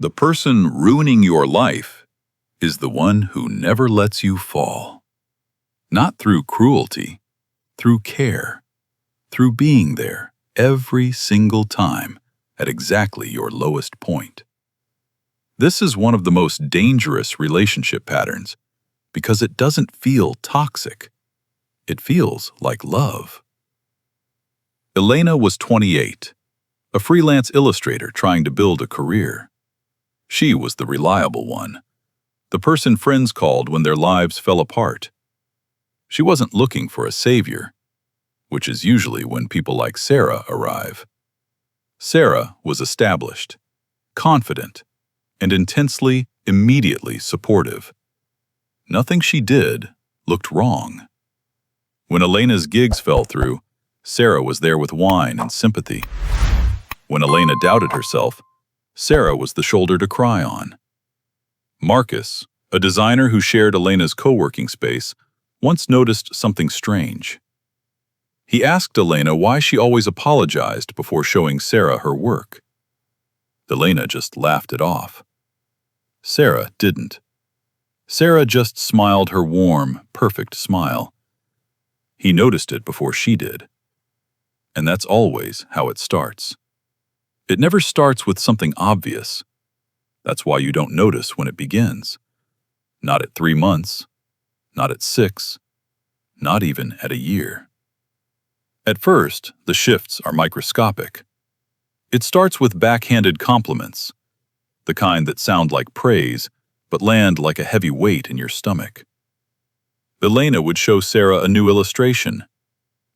The person ruining your life is the one who never lets you fall. Not through cruelty, through care, through being there every single time at exactly your lowest point. This is one of the most dangerous relationship patterns because it doesn't feel toxic. It feels like love. Elena was 28, a freelance illustrator trying to build a career. She was the reliable one, the person friends called when their lives fell apart. She wasn't looking for a savior, which is usually when people like Sarah arrive. Sarah was established, confident, and intensely, immediately supportive. Nothing she did looked wrong. When Elena's gigs fell through, Sarah was there with wine and sympathy. When Elena doubted herself, Sarah was the shoulder to cry on. Marcus, a designer who shared Elena's co-working space, once noticed something strange. He asked Elena why she always apologized before showing Sarah her work. Elena just laughed it off. Sarah didn't. Sarah just smiled her warm, perfect smile. He noticed it before she did. And that's always how it starts. It never starts with something obvious. That's why you don't notice when it begins. Not at 3 months, not at 6, not even at a year. At first, the shifts are microscopic. It starts with backhanded compliments, the kind that sound like praise but land like a heavy weight in your stomach. Elena would show Sarah a new illustration,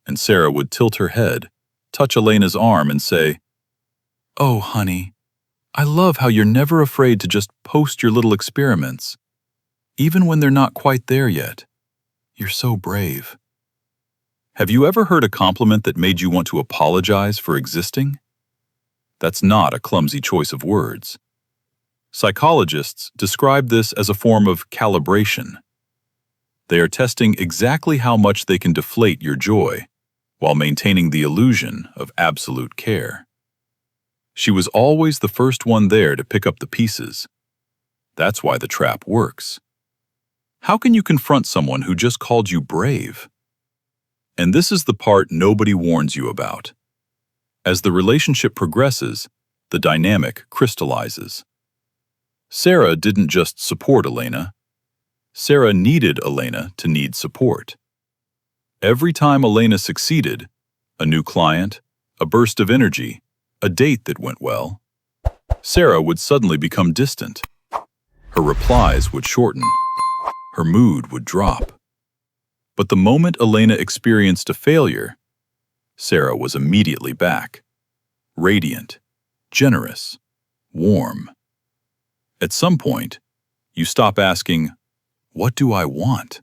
and Sarah would tilt her head, touch Elena's arm, and say, "Oh, honey, I love how you're never afraid to just post your little experiments, even when they're not quite there yet. You're so brave." Have you ever heard a compliment that made you want to apologize for existing? That's not a clumsy choice of words. Psychologists describe this as a form of calibration. They are testing exactly how much they can deflate your joy while maintaining the illusion of absolute care. She was always the first one there to pick up the pieces. That's why the trap works. How can you confront someone who just called you brave? And this is the part nobody warns you about. As the relationship progresses, the dynamic crystallizes. Sarah didn't just support Elena. Sarah needed Elena to need support. Every time Elena succeeded, a new client, a burst of energy, a date that went well, Sarah would suddenly become distant. Her replies would shorten. Her mood would drop. But the moment Elena experienced a failure, Sarah was immediately back. Radiant, generous, warm. At some point, you stop asking, "What do I want?"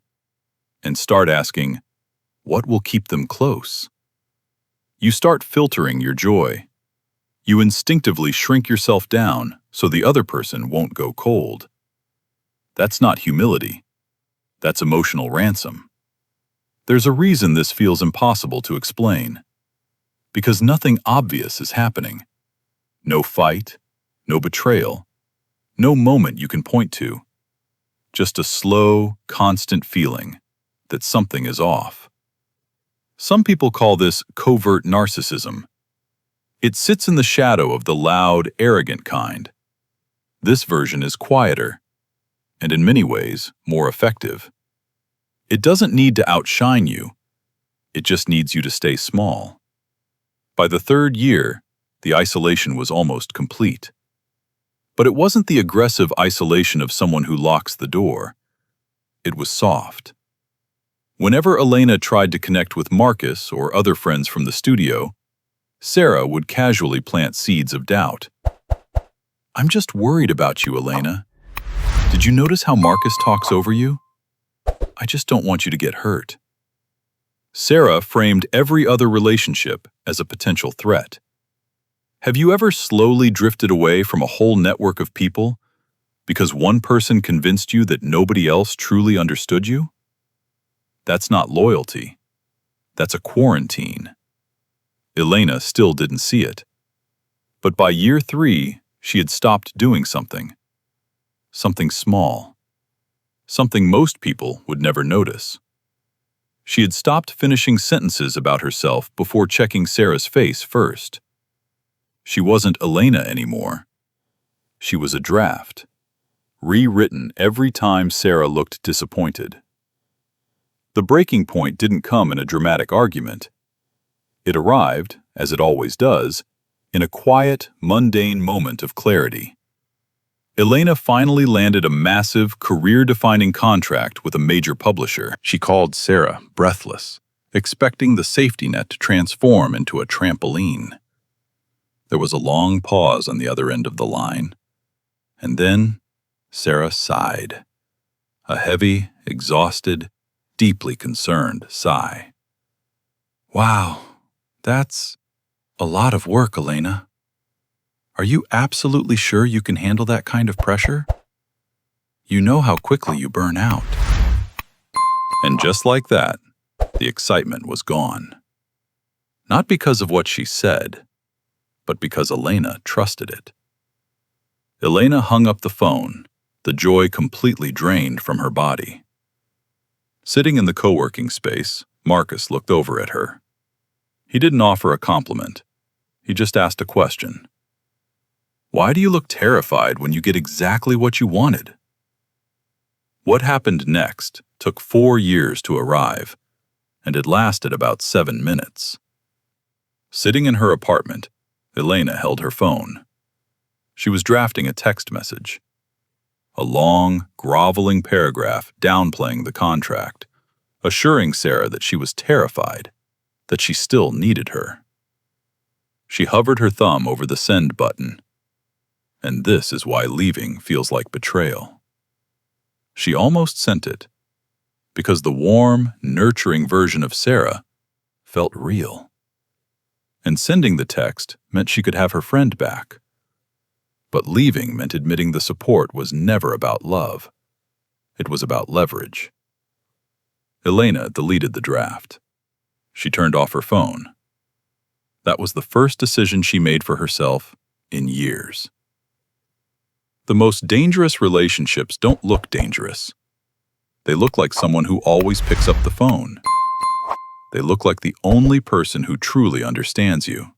and start asking, "What will keep them close?" You start filtering your joy. You instinctively shrink yourself down so the other person won't go cold. That's not humility. That's emotional ransom. There's a reason this feels impossible to explain. Because nothing obvious is happening. No fight, no betrayal, no moment you can point to. Just a slow, constant feeling that something is off. Some people call this covert narcissism. It sits in the shadow of the loud, arrogant kind. This version is quieter, and in many ways, more effective. It doesn't need to outshine you. It just needs you to stay small. By the 3rd year, the isolation was almost complete. But it wasn't the aggressive isolation of someone who locks the door. It was soft. Whenever Elena tried to connect with Marcus or other friends from the studio, Sarah would casually plant seeds of doubt. "I'm just worried about you, Elena. Did you notice how Marcus talks over you? I just don't want you to get hurt." Sarah framed every other relationship as a potential threat. Have you ever slowly drifted away from a whole network of people because one person convinced you that nobody else truly understood you? That's not loyalty. That's a quarantine. Elena still didn't see it. But by year 3, She had stopped doing something. Something small. Something most people would never notice. She had stopped finishing sentences about herself before checking Sarah's face first. She wasn't Elena anymore. She was a draft, rewritten every time Sarah looked disappointed. The breaking point didn't come in a dramatic argument. It arrived, as it always does, in a quiet, mundane moment of clarity. Elena finally landed a massive, career-defining contract with a major publisher. She called Sarah, breathless, expecting the safety net to transform into a trampoline. There was a long pause on the other end of the line, and then Sarah sighed. A heavy, exhausted, deeply concerned sigh. "Wow, that's a lot of work, Elena. Are you absolutely sure you can handle that kind of pressure? You know how quickly you burn out." And just like that, the excitement was gone. Not because of what she said, but because Elena trusted it. Elena hung up the phone, the joy completely drained from her body. Sitting in the co-working space, Marcus looked over at her. He didn't offer a compliment. He just asked a question. "Why do you look terrified when you get exactly what you wanted?" What happened next took 4 years to arrive, and it lasted about 7 minutes. Sitting in her apartment, Elena held her phone. She was drafting a text message. A long, groveling paragraph downplaying the contract, assuring Sarah that she was terrified, that she still needed her. She hovered her thumb over the send button. And this is why leaving feels like betrayal. She almost sent it, because the warm, nurturing version of Sarah felt real. And sending the text meant she could have her friend back. But leaving meant admitting the support was never about love. It was about leverage. Elena deleted the draft. She turned off her phone. That was the first decision she made for herself in years. The most dangerous relationships don't look dangerous. They look like someone who always picks up the phone. They look like the only person who truly understands you.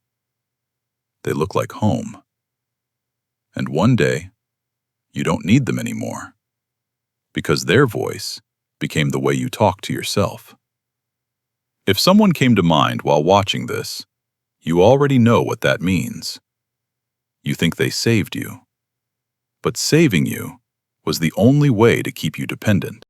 They look like home. And one day, you don't need them anymore, because their voice became the way you talk to yourself. If someone came to mind while watching this, you already know what that means. You think they saved you. But saving you was the only way to keep you dependent.